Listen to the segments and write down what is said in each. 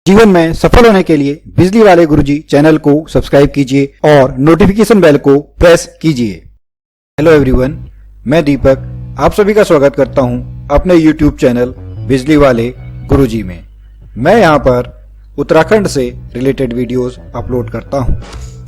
जीवन में सफल होने के लिए बिजली वाले गुरुजी चैनल को सब्सक्राइब कीजिए और नोटिफिकेशन बेल को प्रेस कीजिए। हेलो एवरीवन, मैं दीपक आप सभी का स्वागत करता हूं अपने यूट्यूब चैनल बिजली वाले गुरुजी में। मैं यहां पर उत्तराखंड से रिलेटेड वीडियोस अपलोड करता हूं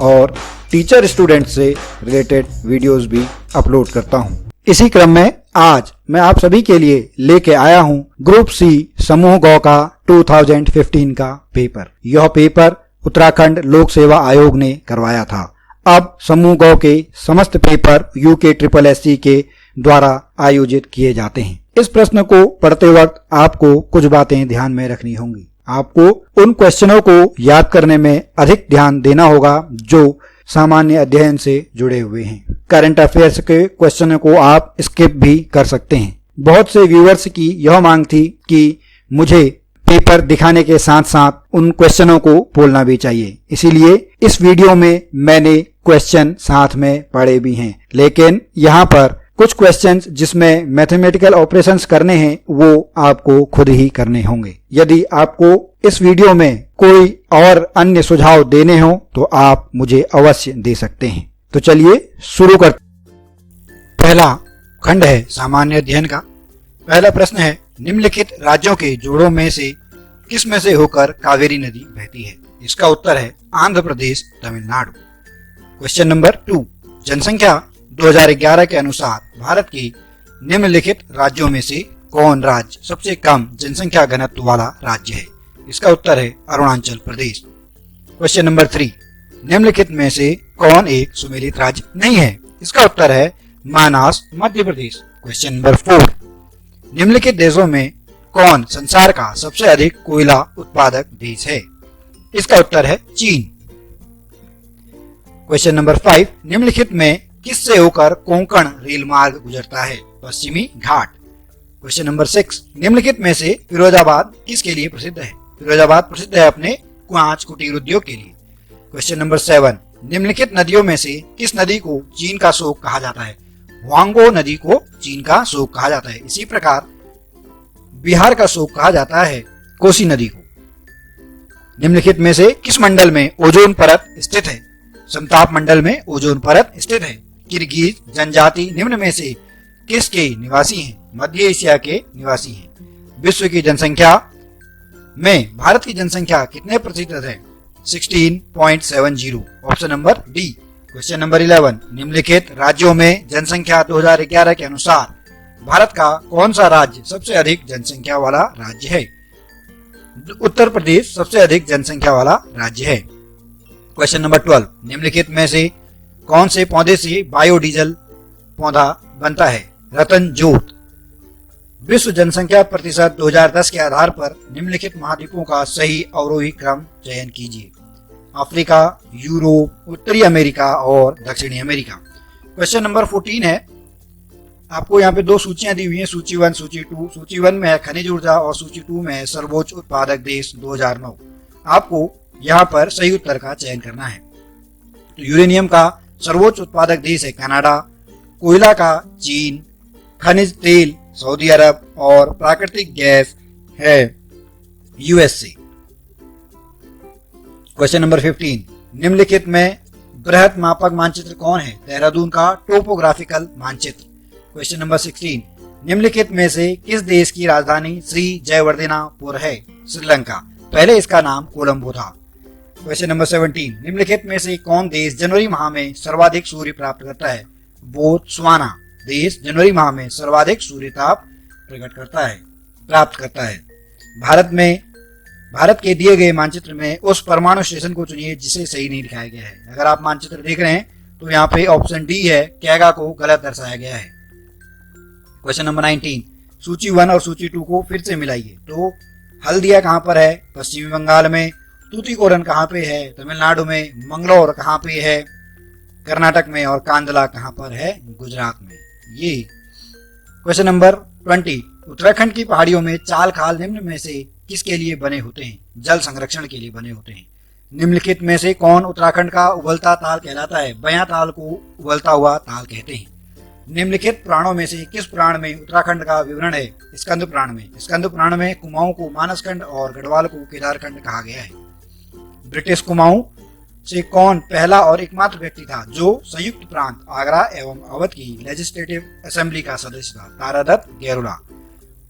और टीचर स्टूडेंट से रिलेटेड वीडियोस भी अपलोड करता हूं। इसी क्रम में आज मैं आप सभी के लिए लेके आया हूं ग्रुप सी समूह गौ का 2015 का पेपर। यह पेपर उत्तराखंड लोक सेवा आयोग ने करवाया था। अब समूह गौ के समस्त पेपर UKSSC के द्वारा आयोजित किए जाते हैं। इस प्रश्न को पढ़ते वक्त आपको कुछ बातें ध्यान में रखनी होंगी। आपको उन क्वेश्चनों को याद करने में अधिक ध्यान देना होगा जो सामान्य अध्ययन से जुड़े हुए हैं। करंट अफेयर्स के क्वेश्चनों को आप स्किप भी कर सकते हैं। बहुत से व्यूअर्स की यह मांग थी कि मुझे पेपर दिखाने के साथ साथ उन क्वेश्चनों को बोलना भी चाहिए, इसीलिए इस वीडियो में मैंने क्वेश्चन साथ में पढ़े भी हैं। लेकिन यहाँ पर कुछ क्वेश्चंस जिसमें मैथमेटिकल ऑपरेशंस करने हैं वो आपको खुद ही करने होंगे। यदि आपको इस वीडियो में कोई और अन्य सुझाव देने हो तो आप मुझे अवश्य दे सकते हैं। तो चलिए शुरू करते। पहला खंड है सामान्य अध्ययन का। पहला प्रश्न है, निम्नलिखित राज्यों के जोड़ों में से किस में से होकर कावेरी नदी बहती है? इसका उत्तर है आंध्र प्रदेश, तमिलनाडु। क्वेश्चन नंबर 2, जनसंख्या 2011 के अनुसार भारत के निम्नलिखित राज्यों में से कौन राज्य सबसे कम जनसंख्या घनत्व वाला राज्य है? इसका उत्तर है अरुणाचल प्रदेश। क्वेश्चन नंबर 3, निम्नलिखित में से कौन एक सुमेलित राज्य नहीं है? इसका उत्तर है महाराष्ट्र, मध्य प्रदेश। क्वेश्चन नंबर 4, निम्नलिखित देशों में कौन संसार का सबसे अधिक कोयला उत्पादक देश है? इसका उत्तर है चीन। क्वेश्चन नंबर 5, निम्नलिखित में किससे होकर कोंकण रेल मार्ग गुजरता है? पश्चिमी घाट। क्वेश्चन नंबर 6, निम्नलिखित में से फिरोजाबाद किसके लिए प्रसिद्ध है? फिरोजाबाद प्रसिद्ध है अपने कांच कुटीर उद्योग के लिए। क्वेश्चन नंबर 7, निम्नलिखित नदियों में से किस नदी को चीन का शोक कहा जाता है? वांगो नदी को चीन का शोक कहा जाता है। इसी प्रकार बिहार का शोक कहा जाता है कोसी नदी को। निम्नलिखित में से किस मंडल में ओजोन परत स्थित है? समताप मंडल में ओजोन परत स्थित है। किर्गिज जनजाति निम्न में से किसके निवासी हैं? मध्य एशिया के निवासी हैं। विश्व की जनसंख्या में भारत की जनसंख्या कितने प्रतिशत है? 16.70। Option number D. Question number 11, निम्नलिखित राज्यों में जनसंख्या 2011 के अनुसार भारत का कौन सा राज्य सबसे अधिक जनसंख्या वाला राज्य है? उत्तर प्रदेश सबसे अधिक जनसंख्या वाला राज्य है। क्वेश्चन नंबर 12, निम्नलिखित में से कौन से पौधे से बायोडीजल पौधा बनता है? रतन जोत। विश्व जनसंख्या प्रतिशत 2010 के आधार पर निम्नलिखित महाद्वीपों का सही अवरोही क्रम चयन कीजिए। अफ्रीका, यूरोप, उत्तरी अमेरिका और दक्षिणी अमेरिका। क्वेश्चन नंबर 14 है, आपको यहाँ पे दो सूचियां दी हुई हैं, सूची 1, सूची 2। सूची 1 में है खनिज ऊर्जा और सूची 2 में है सर्वोच्च उत्पादक देश 2009। आपको यहाँ पर सही उत्तर का चयन करना है। तो यूरेनियम का सर्वोच्च उत्पादक देश है कनाडा, कोयला का चीन, खनिज तेल सऊदी अरब और प्राकृतिक गैस है USA। क्वेश्चन नंबर 15, निम्नलिखित में बृहत मापक मानचित्र कौन है? देहरादून का टोपोग्राफिकल मानचित्र। क्वेश्चन नंबर 16, निम्नलिखित में से किस देश की राजधानी श्री जयवर्धनापुर है? श्रीलंका। पहले इसका नाम कोलंबो था। क्वेश्चन नंबर 17, निम्नलिखित में से कौन देश जनवरी माह में सर्वाधिक सूर्य प्राप्त करता है? बोत्सवाना देश जनवरी माह में सर्वाधिक सूर्यताप प्राप्त करता है। भारत के दिए गए मानचित्र में उस परमाणु स्टेशन को चुनिए जिसे सही नहीं दिखाया गया है। अगर आप मानचित्र देख रहे हैं तो यहाँ पे ऑप्शन डी है, कैगा को गलत दर्शाया गया है। क्वेश्चन नंबर 19, सूची 1 और सूची 2 को फिर से मिलाइए। तो हल्दिया कहाँ पर है? पश्चिमी बंगाल में। तूतीकोरन कहाँ पे है? तमिलनाडु में। मंगलौर कहाँ पे है? कर्नाटक में। और कांदला कहाँ पर है? गुजरात में। ये क्वेश्चन नंबर 20, उत्तराखंड की पहाड़ियों में चाल खाल निम्न में से किसके लिए बने होते हैं? जल संरक्षण के लिए बने होते हैं। निम्नलिखित में से कौन उत्तराखंड का उबलता ताल कहलाता है? बयां ताल को उबलता हुआ ताल कहते हैं। निम्नलिखित पुराणों में से किस पुराण में उत्तराखंड का विवरण है? स्कंद पुराण में। स्कंद पुराण में कुमाऊं को मानसखंड और गढ़वाल को केदारखंड कहा गया है। ब्रिटिश कुमाऊं से कौन पहला और एकमात्र व्यक्ति था जो संयुक्त प्रांत आगरा एवं अवध की लेजिस्लेटिव असेंबली का सदस्य था? तारादत्त गैरोला।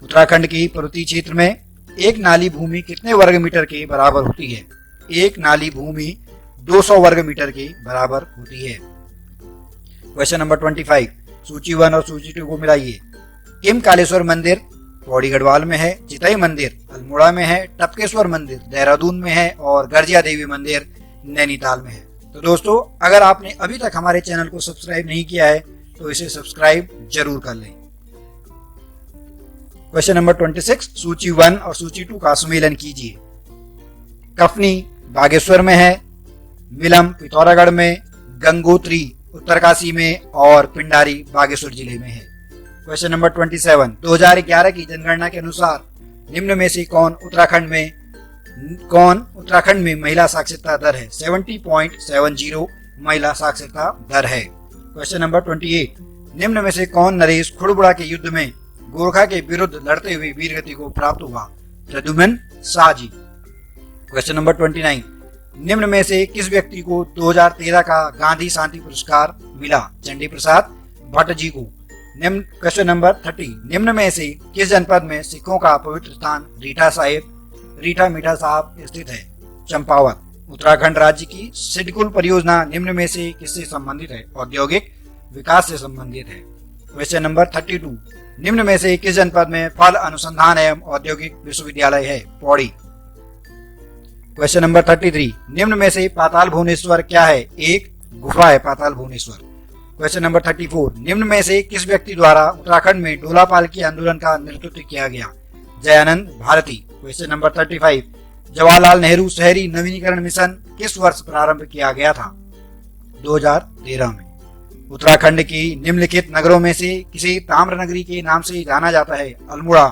उत्तराखंड की पर्वतीय क्षेत्र में एक नाली भूमि कितने वर्ग मीटर के बराबर होती है? एक नाली भूमि 200 वर्ग मीटर के बराबर होती है। क्वेश्चन नंबर 25, सूची 1 और सूची 2 को मिलाइए। किम कालेश्वर मंदिर पौड़ी गढ़वाल में है, चितई मंदिर अल्मोड़ा में है, टपकेश्वर मंदिर देहरादून में है और गर्जिया देवी मंदिर नैनीताल में है। तो दोस्तों, अगर आपने अभी तक हमारे चैनल को सब्सक्राइब नहीं किया है तो इसे सब्सक्राइब जरूर कर लें। क्वेश्चन नंबर 26, सूची 1 और सूची 2 का सम्मेलन कीजिए। कफनी बागेश्वर में है, मिलम पिथौरागढ़ में, गंगोत्री उत्तरकाशी में और पिंडारी बागेश्वर जिले में है। क्वेश्चन नंबर 27, 2011 की जनगणना के अनुसार निम्न में से कौन उत्तराखंड में महिला साक्षरता दर है? 70.70 महिला साक्षरता दर है। क्वेश्चन नंबर 28, निम्न में से कौन नरेश खुड़बुड़ा के युद्ध में गोरखा के विरुद्ध लड़ते हुए वीरगति को प्राप्त हुआ? प्रद्युम्न शाहजी। क्वेश्चन नंबर 29, निम्न में से किस व्यक्ति को 2013 का गांधी शांति पुरस्कार मिला? चंडी प्रसाद भट्ट जी को। क्वेश्चन नंबर 30, निम्न में से किस जनपद में सिखों का पवित्र स्थान रीठा मीठा साहब स्थित है? चंपावत। उत्तराखंड राज्य की सिडकुल परियोजना निम्न में से किससे संबंधित है? औद्योगिक विकास से संबंधित है। क्वेश्चन नंबर 32, निम्न में से किस जनपद में फल अनुसंधान एवं औद्योगिक विश्वविद्यालय है? पौड़ी। क्वेश्चन नंबर 33, निम्न में से पाताल भुवनेश्वर क्या है? एक गुफा है पाताल भुवनेश्वर। क्वेश्चन नंबर 34, निम्न में से किस व्यक्ति द्वारा उत्तराखंड में डोला पालकी आंदोलन का नेतृत्व किया गया? जयानंद भारती। क्वेश्चन नंबर 35, जवाहरलाल नेहरू शहरी नवीनीकरण मिशन किस वर्ष प्रारंभ किया गया था? 2013 में। उत्तराखंड की निम्नलिखित नगरों में से किसी ताम्र नगरी के नाम से जाना जाता है? अल्मोड़ा।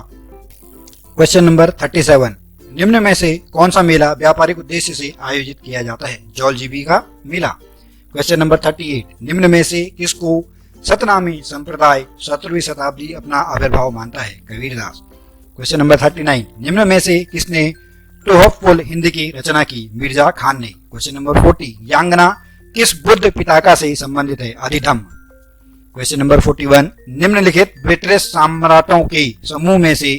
क्वेश्चन नंबर 37, निम्न में से कौन सा मेला व्यापारिक उद्देश्य से आयोजित किया जाता है? जौलजीबी का मेला। क्वेश्चन नंबर 38, निम्न में से किसको सतनामी संप्रदाय 17वीं शताब्दी अपना आविर्भाव मानता है? कबीरदास। क्वेश्चन नंबर 39, निम्न में से किसने तोहफुल हिंद की रचना की? मिर्जा खान ने। क्वेश्चन नंबर 40, यांगना किस बुद्ध पिताका से संबंधित है? अधिधम्म। क्वेश्चन नंबर 41, निम्नलिखित ब्रिटिश सम्राटों के समूह में से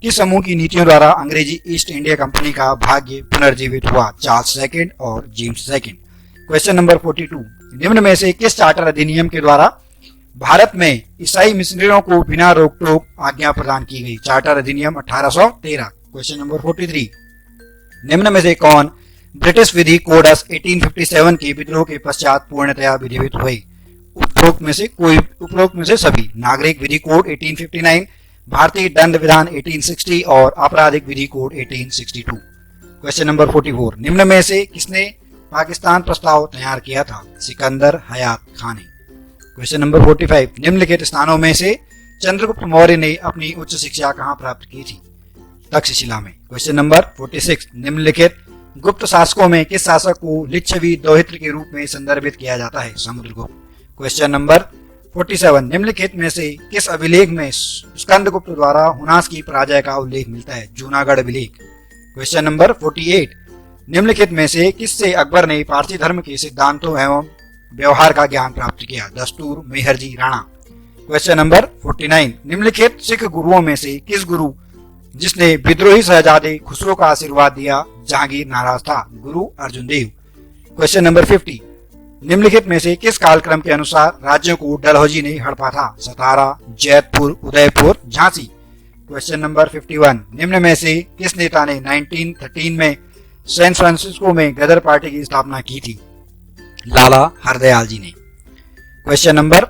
किस समूह की नीतियों द्वारा अंग्रेजी ईस्ट इंडिया कंपनी का भाग्य पुनर्जीवित हुआ? चार्ल्स सेकंड और जेम्स सेकंड। क्वेश्चन नंबर 42, निम्न में से किस चार्टर अधिनियम के द्वारा भारत में ईसाई मिशनरियों को बिना रोक टोक आज्ञा प्रदान की गई? चार्टर अधिनियम 1813। क्वेश्चन नंबर 43, निम्न में से कौन ब्रिटिश विधि कोडस 1857 के विद्रोह के पश्चात पूर्णतया विधिवत हुए? उपरोक्त में से सभी। नागरिक विधि कोड 1859, भारतीय दंड विधान 1860 और आपराधिक विधि कोड 1862। क्वेश्चन नंबर 44, निम्न में से किसने पाकिस्तान प्रस्ताव तैयार किया था? सिकंदर हयात खान ने। क्वेश्चन नंबर 45, निम्नलिखित स्थानों में से चंद्रगुप्त मौर्य ने अपनी उच्च शिक्षा कहाँ प्राप्त की थी? तक्षशिला में। क्वेश्चन नंबर 46, निम्नलिखित गुप्त शासकों में किस शासक को लिच्छवी दौहित्र के रूप में संदर्भित किया जाता है? समुद्रगुप्त। क्वेश्चन नंबर 47, निम्नलिखित में से किस अभिलेख में स्कंदगुप्त द्वारा हुनास की पराजय का उल्लेख मिलता है? जूनागढ़ अभिलेख। क्वेश्चन नंबर 48, निम्नलिखित में से किससे अकबर ने पारसी धर्म के सिद्धांतों एवं व्यवहार का ज्ञान प्राप्त किया? दस्तूर मेहरजी राणा। क्वेश्चन नंबर 49, निम्नलिखित सिख गुरुओं में से किस गुरु जिसने विद्रोही शहजादे खुसरो का आशीर्वाद दिया जहांगीर नाराज था? गुरु अर्जुन देव। क्वेश्चन नंबर 50, निम्नलिखित में से किस कालक्रम के अनुसार राज्यों को डलहौजी ने हड़पा था? सतारा, जैतपुर, उदयपुर, झांसी। क्वेश्चन नंबर 51, निम्न में से किस नेता ने 1913 में सैन फ्रांसिस्को में गदर पार्टी की स्थापना की थी? लाला हरदयाल जी ने। क्वेश्चन नंबर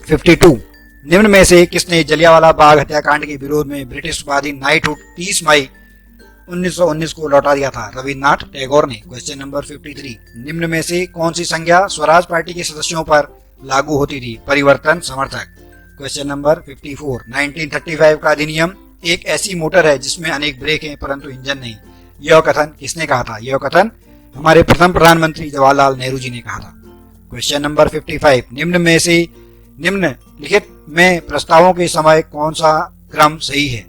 52, निम्न में से किसने जलियांवाला बाग हत्याकांड के विरोध में ब्रिटिश उपाधि नाइटहुड 30 मई 1919 को लौटा दिया था? रविन्द्रनाथ टैगोर ने। क्वेश्चन नंबर 53, निम्न में से कौन सी संज्ञा स्वराज पार्टी के सदस्यों पर लागू होती थी? परिवर्तन समर्थक। क्वेश्चन नंबर 54, 1935 का अधिनियम एक ऐसी मोटर है जिसमें अनेक ब्रेक हैं परंतु इंजन नहीं। यह कथन किसने कहा था? यह कथन हमारे प्रथम प्रधानमंत्री जवाहरलाल नेहरू जी ने कहा था। क्वेश्चन नंबर 55, निम्नलिखित में प्रस्तावों के समय कौन सा क्रम सही है?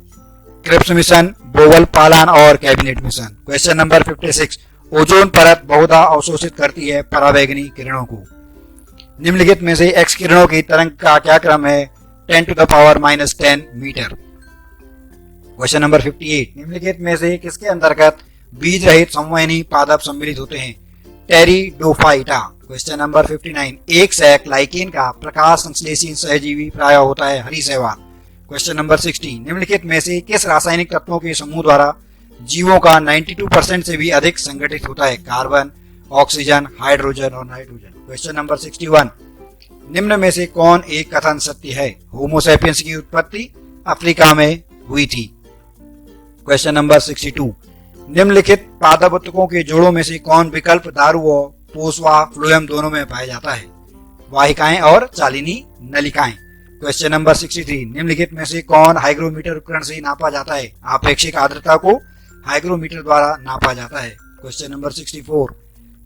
क्रिप्स मिशन, बोवल पालान और cabinet mission. Question number 56, ozone परत बहुधा अवशोषित करती है पराबैंगनी किरणों को। निम्नलिखित में से एक्स किरणों की तरंग का क्या क्रम है? 10⁻⁻10 मीटर। क्वेश्चन नंबर 58, निम्नलिखित में से किसके अंतर्गत बीज रहित संवहनी पादप सम्मिलित होते हैं? टेरिडोफाइटा। क्वेश्चन नंबर 59, एक सैक लाइकेन का प्रकाश संश्लेषी सहजीवी प्राय होता है हरी शैवाल। क्वेश्चन नंबर 60, निम्नलिखित में से किस रासायनिक तत्वों के समूह द्वारा जीवों का 92% से भी अधिक संगठित होता है? कार्बन, ऑक्सीजन, हाइड्रोजन और नाइट्रोजन। क्वेश्चन नंबर 61, निम्न में से कौन एक कथन सत्य है? होमोसैपियंस की उत्पत्ति अफ्रीका में हुई थी। क्वेश्चन नंबर 62, निम्नलिखित पादप ऊतकों के जोड़ों में से कौन विकल्प दारू और पोषवा फ्लोएम दोनों में पाया जाता है? वाहिकाएं और चालिनी नलिकाएं। क्वेश्चन नंबर 63, निम्नलिखित में से कौन हाइग्रोमीटर उपकरण से नापा जाता है? आपेक्षिक आर्द्रता को हाइग्रोमीटर द्वारा नापा जाता है। क्वेश्चन नंबर 64,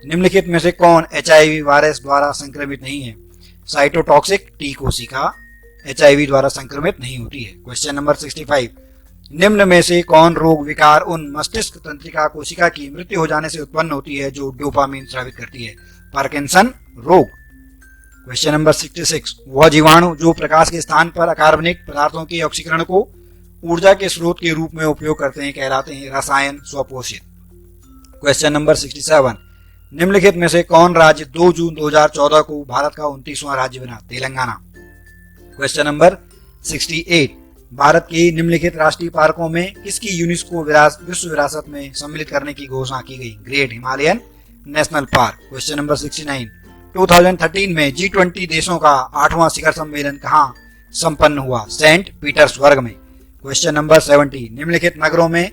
निम्नलिखित में से कौन HIV वायरस द्वारा संक्रमित नहीं है? साइटोटॉक्सिक टी कोशिका HIV द्वारा संक्रमित नहीं होती है। क्वेश्चन नंबर 65, निम्न में से कौन रोग विकार उन मस्तिष्क तंत्रिका कोशिका की मृत्यु हो जाने से उत्पन्न होती है जो डोपामिन स्रावित करती है? पार्किंसन रोग। क्वेश्चन नंबर 66, वह जीवाणु जो प्रकाश के स्थान पर अकार्बनिक पदार्थों के ऑक्सीकरण को ऊर्जा के स्रोत के रूप में उपयोग करते हैं कहलाते हैं रसायन स्वपोषित। क्वेश्चन नंबर 67, निम्नलिखित में से कौन राज्य 2 जून 2014 को भारत का 29वां राज्य बना? तेलंगाना। क्वेश्चन नंबर 68, भारत के निम्नलिखित राष्ट्रीय पार्कों में किसकी यूनेस्को विश्व विरासत में सम्मिलित करने की घोषणा की गई? Great Himalayan national park. Question number 69, 2013 में G20 देशों का 8वां शिखर सम्मेलन कहाँ संपन्न हुआ? सेंट पीटर्सबर्ग में। क्वेश्चन नंबर 70, निम्नलिखित नगरों में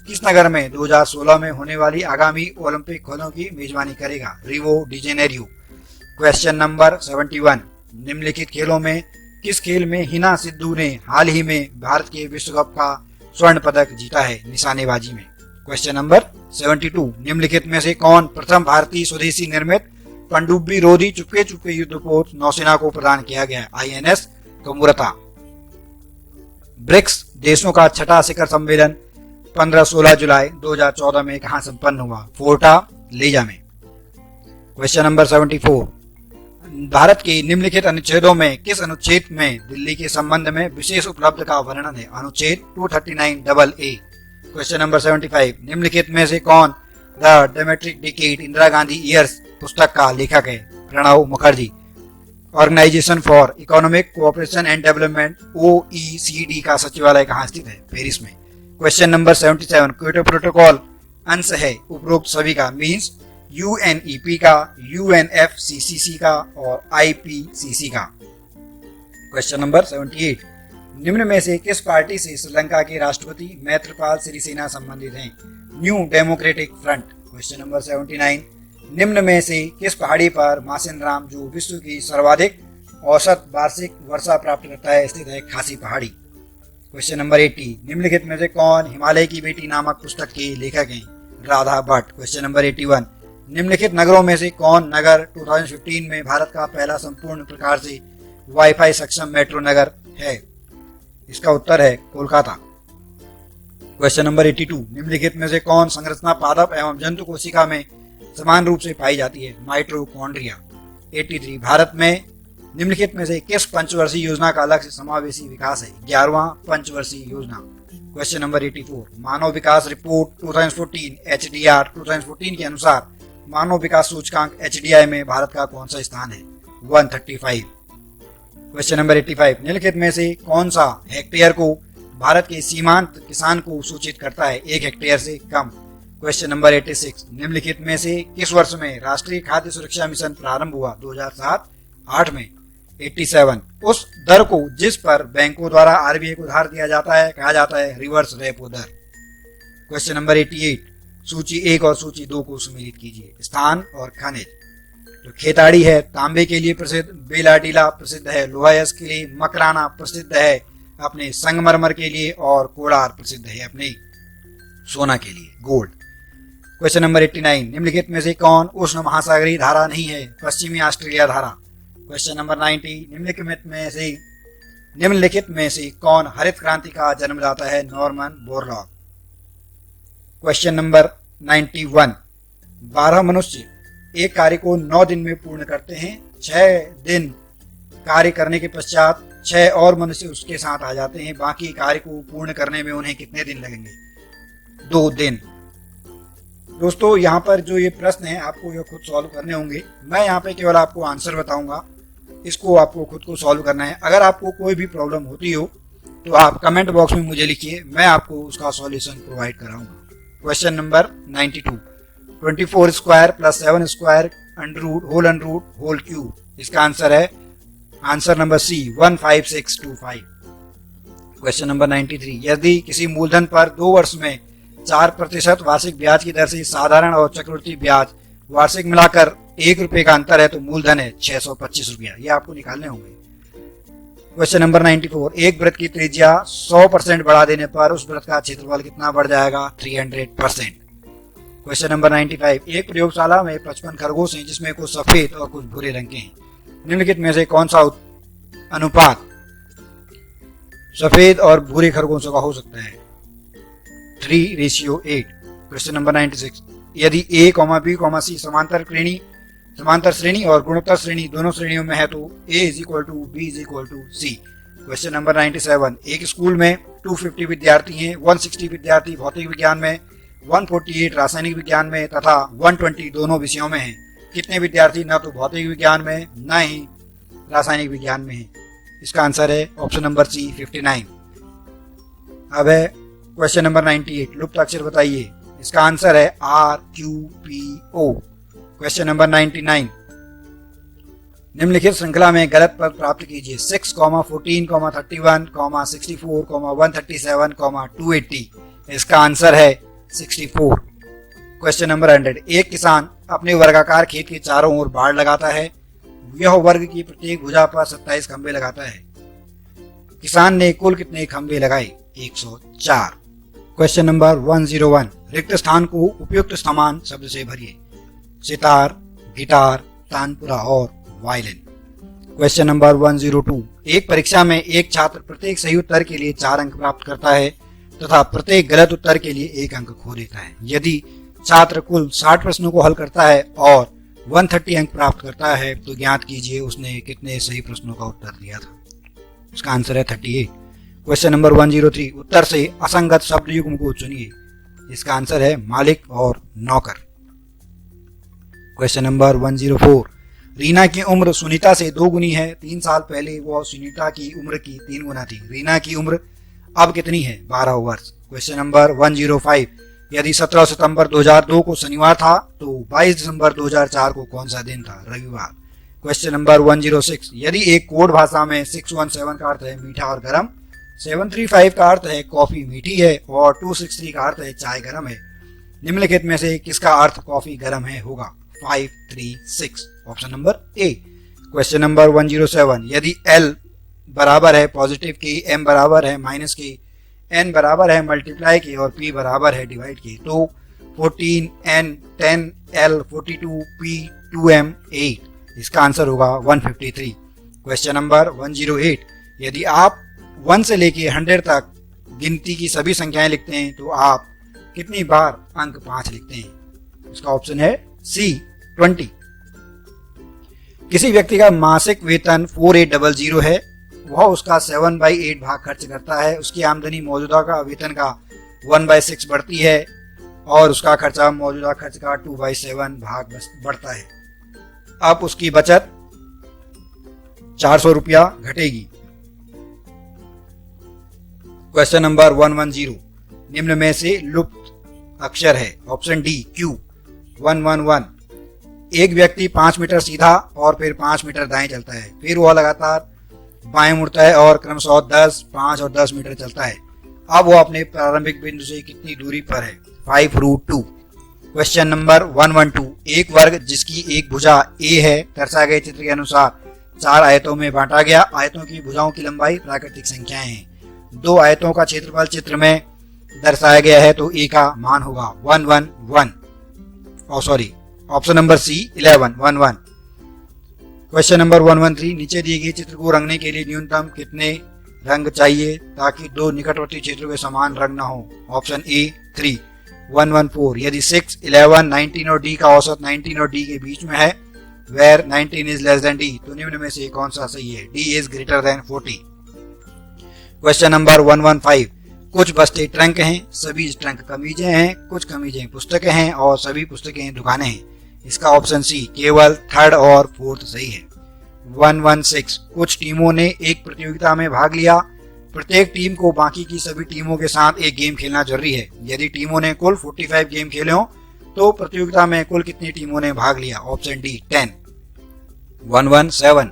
किस नगर में 2016 में होने वाली आगामी ओलंपिक खेलों की मेजबानी करेगा? Rio de Janeiro. Question number 71, निम्नलिखित खेलों में किस खेल में हिना सिद्धू ने हाल ही में भारत के विश्व कप का स्वर्ण पदक जीता है? निशानेबाजी में। क्वेश्चन नंबर 72, निम्नलिखित में से कौन प्रथम भारतीय स्वदेशी निर्मित पनडुब्बी रोधी चुपके चुपके युद्धपोत नौसेना को प्रदान किया गया? INS कमूरता। ब्रिक्स देशों का छठा शिखर सम्मेलन 15-16 जुलाई 2014 में कहां संपन्न हुआ? फोर्टालेजा में। क्वेश्चन नंबर 74, भारत के निम्नलिखित अनुच्छेदों में किस अनुच्छेद में दिल्ली के संबंध में विशेष उपलब्ध का वर्णन है? अनुच्छेद 239AA। क्वेश्चन नंबर 75, निम्नलिखित में से कौन the dramatic decade Indira Gandhi years पुस्तक का लेखक है? Pranab Mukherjee. Organisation for economic cooperation and development OECD का सचिवालय कहाँ स्थित है? पेरिस में। क्वेश्चन नंबर 77, क्योटो प्रोटोकॉल अंश है उपरोक्त सभी का? मीन्स UNEP का, UNFCCC का और IPCC का। क्वेश्चन नंबर 78, निम्न में से किस पार्टी से श्रीलंका के राष्ट्रपति मैत्रीपाल सिरिसेना संबंधित हैं? New democratic front. Question number 79, निम्न में से किस पहाड़ी पर मासिनराम जो विश्व की सर्वाधिक औसत वार्षिक वर्षा प्राप्त करता है स्थित है? खासी पहाड़ी। क्वेश्चन नंबर 80, निम्नलिखित में से कौन हिमालय की बेटी नामक पुस्तक के लेखक हैं? राधा भट्ट। क्वेश्चन नंबर 81, निम्नलिखित नगरों में से कौन नगर 2015 में भारत का पहला संपूर्ण प्रकार से वाईफाई सक्षम मेट्रो नगर है? इसका उत्तर है कोलकाता। क्वेश्चन नंबर 82, निम्नलिखित में से कौन संरचना पादप एवं जंतु कोशिका में समान रूप से पाई जाती है? माइटोकॉन्ड्रिया। 83, भारत में निम्नलिखित में से किस पंचवर्षीय योजना का लक्ष्य समावेशी विकास है? 11वां पंचवर्षीय योजना। क्वेश्चन नंबर 84, मानव विकास रिपोर्ट 2014 HDR 2014 के अनुसार मानव विकास सूचकांक HDI में भारत का कौन सा स्थान है? 135। क्वेश्चन नंबर 85, निम्नलिखित में से कौन सा हेक्टेयर को भारत के सीमांत किसान को सूचित करता है? 1 हेक्टेयर से कम। क्वेश्चन नंबर 86, निम्नलिखित में से किस वर्ष में राष्ट्रीय खाद्य सुरक्षा मिशन प्रारंभ हुआ? 2007-8 में। 87, उस दर को जिस पर बैंकों द्वारा RBI को उधार दिया जाता है कहा जाता है रिवर्स रेपो दर। क्वेश्चन नंबर 88, सूची 1 और सूची 2 को सम्मिलित कीजिए। स्थान और खनिज। तो खेताड़ी है तांबे के लिए प्रसिद्ध, बेलाडीला प्रसिद्ध है लोहायस के लिए, मकराना प्रसिद्ध है अपने संगमरमर के लिए और कोलार प्रसिद्ध है अपने सोना के लिए, गोल्ड। क्वेश्चन नंबर 89, निम्नलिखित में से कौन उष्ण महासागरीय धारा नहीं है? पश्चिमी ऑस्ट्रेलिया धारा। क्वेश्चन नंबर 90, निम्नलिखित में से कौन हरित क्रांति का जन्मदाता है? Norman Borlaug. क्वेश्चन नंबर 91, 12 मनुष्य एक कार्य को 9 दिन में पूर्ण करते हैं। 6 दिन कार्य करने के पश्चात 6 और मनुष्य उसके साथ आ जाते हैं। बाकी कार्य को पूर्ण करने में उन्हें कितने दिन लगेंगे? 2 दिन। दोस्तों, यहाँ पर जो ये प्रश्न है आपको ये खुद सॉल्व करने होंगे। मैं यहाँ पे केवल आपको आंसर बताऊंगा, इसको आपको खुद को सॉल्व करना है। अगर आपको कोई भी प्रॉब्लम होती हो तो आप कमेंट बॉक्स में मुझे लिखिए, मैं आपको उसका सॉल्यूशन प्रोवाइड कराऊंगा। Question number 92, 24 square plus 7 square whole cube. इसका आंसर है answer number C 15625। Question number 93, यदि किसी मूलधन पर 2 वर्ष में 4% वार्षिक ब्याज की दर से साधारण और चक्रवृद्धि ब्याज वार्षिक मिलाकर 1 रुपए का अंतर है तो मूलधन है 625 रुपया। ये आपको निकालने होंगे। क्वेश्चन नंबर 94, एक वृत्त की त्रिज्या 100% बढ़ा देने पर उस वृत्त का क्षेत्रफल कितना बढ़ जाएगा? 300%। क्वेश्चन नंबर 95, एक प्रयोगशाला में 55 खरगोश हैं जिसमें कुछ सफेद और कुछ भूरे रंग के हैं। निम्नलिखित में से कौन सा अनुपात सफेद और भूरे खरगोशों का हो सकता है? 3:8। क्वेश्चन नंबर 96, यदि A, B, C समांतर श्रेणी और गुणोत्तर श्रेणी दोनों श्रेणियों में है तो A = B = C। Question number 97, एक स्कूल में 250 विद्यार्थी हैं। 160 विद्यार्थी भौतिक विज्ञान में, 148 रासायनिक विज्ञान में तथा 120 दोनों विषयों में हैं। कितने विद्यार्थी न तो भौतिक विज्ञान में न ही रासायनिक विज्ञान में हैं? इसका आंसर है ऑप्शन नंबर सी 59। अब है क्वेश्चन नंबर 98, लुप्त अक्षर बताइए। इसका आंसर है RQPO। क्वेश्चन नंबर 99, निम्नलिखित श्रृंखला में गलत पद प्राप्त कीजिए। 6, 14, 31, 64, 137, 280। इसका आंसर है 64। क्वेश्चन नंबर 100, एक किसान अपने वर्गाकार खेत के चारों ओर बाड़ लगाता है। यह वर्ग की प्रत्येक भुजा पर 27 खंबे लगाता है। किसान ने कुल कितने खंबे लगाए? 104। क्वेश्चन नंबर 101, रिक्त स्थान को उपयुक्त समान शब्द से भरिए। सितार, गिटार, तानपुरा और वायलिन। क्वेश्चन नंबर 102, एक परीक्षा में एक छात्र प्रत्येक सही उत्तर के लिए 4 अंक प्राप्त करता है तथा प्रत्येक गलत उत्तर के लिए 1 अंक खो देता है। यदि छात्र कुल 60 प्रश्नों को हल करता है और 130 अंक प्राप्त करता है तो ज्ञात कीजिए उसने कितने सही प्रश्नों का उत्तर दिया था। उसका आंसर है 38। क्वेश्चन नंबर 103, उत्तर से असंगत शब्द युग्म को चुनिए। इसका आंसर है मालिक और नौकर। क्वेश्चन नंबर 104, रीना की उम्र सुनीता से 2 गुनी है। 3 साल पहले वह सुनीता की उम्र की 3 गुना थी। रीना की उम्र अब कितनी है? 12 वर्ष। क्वेश्चन नंबर 105, यदि 17 सितंबर 2002 को शनिवार था तो 22 दिसंबर 2004 को कौन सा दिन था? रविवार। क्वेश्चन नंबर 106, यदि एक कोड भाषा में 617 का अर्थ है मीठा और गर्म, 735 का अर्थ है कॉफी मीठी है और 263 का अर्थ है चाय गर्म है, निम्नलिखित में से किसका अर्थ कॉफी गर्म है होगा? 536। Option number A. Question number 107, यदि L बराबर है पॉजिटिव के, M बराबर है माइनस के, N बराबर है मल्टीप्लाई के और P बराबर है डिवाइड के तो 14N 10L 42P 2M 8। इसका आंसर होगा 153। क्वेश्चन नंबर 108, यदि आप 1 से लेके 100 तक गिनती की सभी संख्याएं लिखते हैं तो आप कितनी बार अंक 5 लिखते हैं? इसका ऑप्शन है C 20। किसी व्यक्ति का मासिक वेतन 4800 है, वह उसका 7/8 भाग खर्च करता है। उसकी आमदनी मौजूदा का वेतन का 1/6 बढ़ती है और उसका खर्चा मौजूदा खर्च का 2/7 भाग बढ़ता है। अब उसकी बचत 400 रुपया घटेगी। क्वेश्चन नंबर 110, निम्न में से लुप्त अक्षर है। ऑप्शन डी Q 111, एक व्यक्ति 5 मीटर सीधा और फिर 5 मीटर दाएं चलता है, फिर वह लगातार बाएं मुड़ता है और क्रमशः 10, 5 और 10 मीटर चलता है। अब वो अपने प्रारंभिक बिंदु से कितनी दूरी पर है? 5√2। क्वेश्चन नंबर 112, एक वर्ग जिसकी एक भुजा A है दर्शाए गए चित्र के अनुसार 4 आयतों में बांटा गया। आयतों की भुजाओं की लंबाई प्राकृतिक संख्याएं हैं। 2 आयतों का क्षेत्रफल चित्र में दर्शाया गया है तो A का मान होगा 111। Option number C 11 question number 113 नीचे दिए गए चित्र को रंगने के लिए न्यूनतम कितने रंग चाहिए ताकि दो निकटवर्ती क्षेत्रों के समान रंग ना हो? ऑप्शन ए 3, 114 यदि 6, 11, 19 और डी का औसत 19 और डी के बीच में है, where 19 is less than D, तो निम्न में से कौन सा सही है? D is greater than 40। Question number 115 कुछ बस्ते ट्रंक हैं, सभी ट्रंक कमीजें हैं, कुछ कमीजें पुस्तकें हैं और सभी पुस्तकें दुकानें हैं। इसका ऑप्शन सी केवल थर्ड और फोर्थ सही है। 116 कुछ टीमों ने एक प्रतियोगिता में भाग लिया, प्रत्येक टीम को बाकी की सभी टीमों के साथ एक गेम खेलना जरूरी है। यदि टीमों ने कुल 45 गेम खेले हों तो प्रतियोगिता में कुल कितनी टीमों ने भाग लिया? Option D 10। 117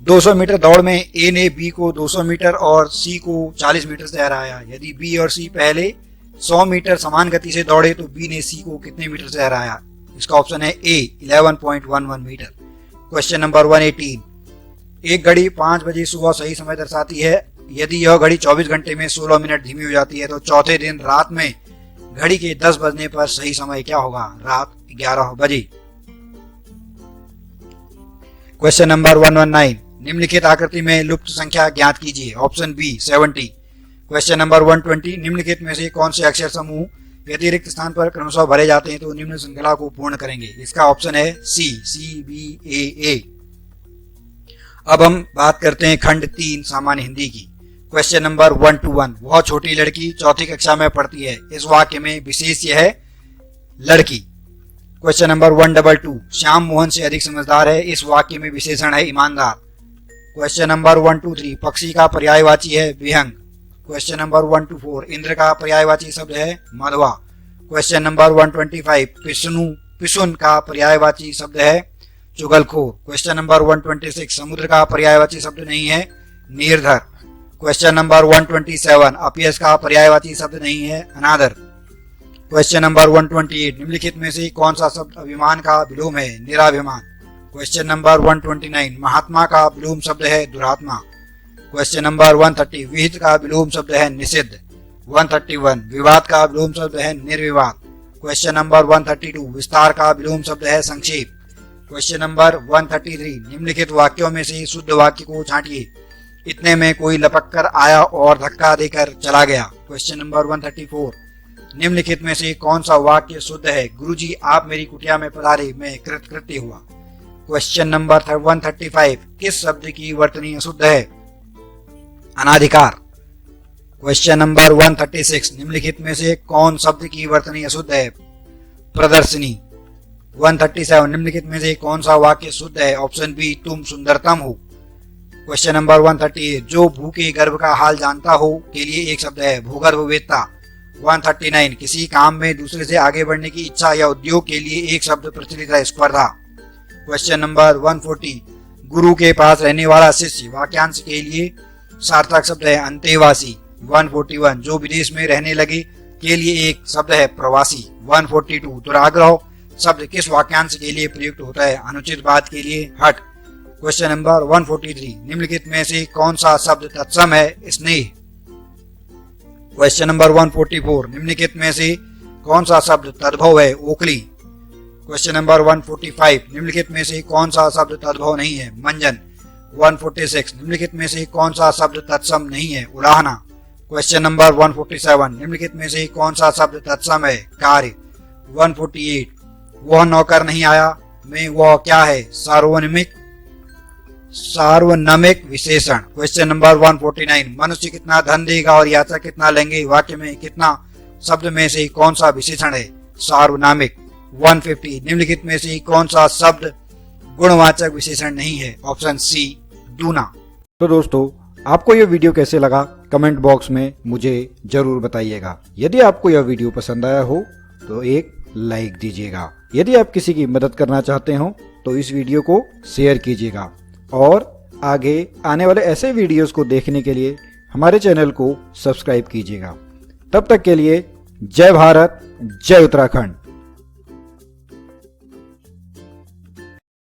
200 मीटर दौड़ में ए ने बी को 200 मीटर और सी को 40 मीटर से हराया। यदि बी और सी पहले 100 मीटर समान गति से दौड़े तो बी ने सी को कितने मीटर से हराया? इसका ऑप्शन है ए 11.11 मीटर। क्वेश्चन नंबर 118 एक घड़ी 5 बजे सुबह सही समय दर्शाती है, यदि यह घड़ी 24 घंटे में 16 मिनट धीमी हो जाती है तो चौथे दिन रात में घड़ी के 10 बजने पर सही समय क्या होगा? रात 11 बजे। क्वेश्चन नंबर 119 निम्नलिखित आकृति में लुप्त संख्या ज्ञात कीजिए। Option B 70। क्वेश्चन नंबर 120 निम्नलिखित में से कौन से अक्षर समूह यदि रिक्त स्थान पर क्रमशः भरे जाते हैं तो निम्न श्रृंखला को पूर्ण करेंगे? इसका ऑप्शन है सी बी ए। अब हम बात करते हैं खंड 3 सामान्य हिंदी की। क्वेश्चन नंबर 121 वह छोटी लड़की चौथी कक्षा में पढ़ती है, इस वाक्य में विशेष्य है लड़की। क्वेश्चन नंबर 122 श्याम मोहन से अधिक समझदार है, इस वाक्य में विशेषण है ईमानदार। क्वेश्चन नंबर 123 पक्षी का पर्यायवाची है विहंग। क्वेश्चन नंबर 124 इंद्र का पर्यायवाची शब्द है मधवा। क्वेश्चन नंबर 125 पिसुन का पर्यायवाची शब्द है चुगलखोर। क्वेश्चन नंबर 126 समुद्र का पर्यायवाची शब्द नहीं है निर्धर। क्वेश्चन नंबर 127 अपयश का पर्यायवाची शब्द नहीं है अनादर। क्वेश्चन नंबर 128 निम्नलिखित में से कौन सा शब्द अभिमान का विलोम है? निराभिमान। क्वेश्चन नंबर 129 महात्मा का विलोम शब्द है दुरात्मा। क्वेश्चन नंबर 130 विहित का विलोम शब्द है निषिद्ध। 131 विवाद का विलोम शब्द है निर्विवाद। क्वेश्चन नंबर 132 विस्तार का विलोम शब्द है संक्षेप। क्वेश्चन नंबर 133 निम्नलिखित वाक्यों में से शुद्ध वाक्य को छांटिए। इतने में कोई लपक कर आया और धक्का देकर चला गया। क्वेश्चन नंबर 134 निम्नलिखित में से कौन सा वाक्य शुद्ध है? गुरुजी आप मेरी कुटिया में पधारे, मैं कृतकृत्य हुआ। क्वेश्चन नंबर 135 किस शब्द की वर्तनी अशुद्ध है? अनाधिकार। क्वेश्चन नंबर 136 निम्नलिखित में से कौन शब्द की वर्तनी अशुद्ध है? प्रदर्शनी। 137 निम्नलिखित में से कौन सा वाक्य शुद्ध है? ऑप्शन बी तुम सुंदरतम हो। क्वेश्चन नंबर 138 जो भूखे गर्भ का हाल जानता हो के लिए एक शब्द है भूगर्भवेत्ता। 139 किसी काम में दूसरे से आगे बढ़ने की इच्छा या उद्योग के लिए एक शब्द प्रचलित है स्पर्धा। क्वेश्चन नंबर 140 गुरु के पास रहने वाला शिष्य वाक्यांश के लिए सार्थक शब्द है अंतेवासी। 141 जो विदेश में रहने लगे के लिए एक शब्द है प्रवासी। 142 दुराग्रह शब्द किस वाक्यांश के लिए प्रयुक्त होता है? अनुचित बात के लिए हट। क्वेश्चन नंबर 143 निम्नलिखित में से कौन सा शब्द तत्सम है? स्नेह। क्वेश्चन नंबर 144 निम्नलिखित में से कौन सा शब्द तद्भव है? ओखली। क्वेश्चन नंबर 145 निम्नलिखित में से कौन सा शब्द तद्भव नहीं है? मंजन। 146 निम्नलिखित में से कौन सा शब्द तत्सम नहीं है? उड़ाहना। क्वेश्चन नंबर 147 निम्नलिखित में से कौन सा शब्द तत्सम है? कार्य। 148 वह नौकर नहीं आया में वह क्या है? सार्वनामिक विशेषण। क्वेश्चन नंबर 149 मनुष्य कितना धन देगा और याचक कितना लेंगे? वाक्य में कितना शब्द में से कौन सा विशेषण है? सार्वनामिक। 150 निम्नलिखित में से कौन सा शब्द गुणवाचक विशेषण नहीं है? ऑप्शन सी दूना। तो दोस्तों आपको यह वीडियो कैसे लगा कमेंट बॉक्स में मुझे जरूर बताइएगा। यदि आपको यह वीडियो पसंद आया हो तो एक लाइक दीजिएगा। यदि आप किसी की मदद करना चाहते हो तो इस वीडियो को शेयर कीजिएगा और आगे आने वाले ऐसे वीडियोस को देखने के लिए हमारे चैनल को सब्सक्राइब कीजिएगा। तब तक के लिए जय भारत, जय उत्तराखंड।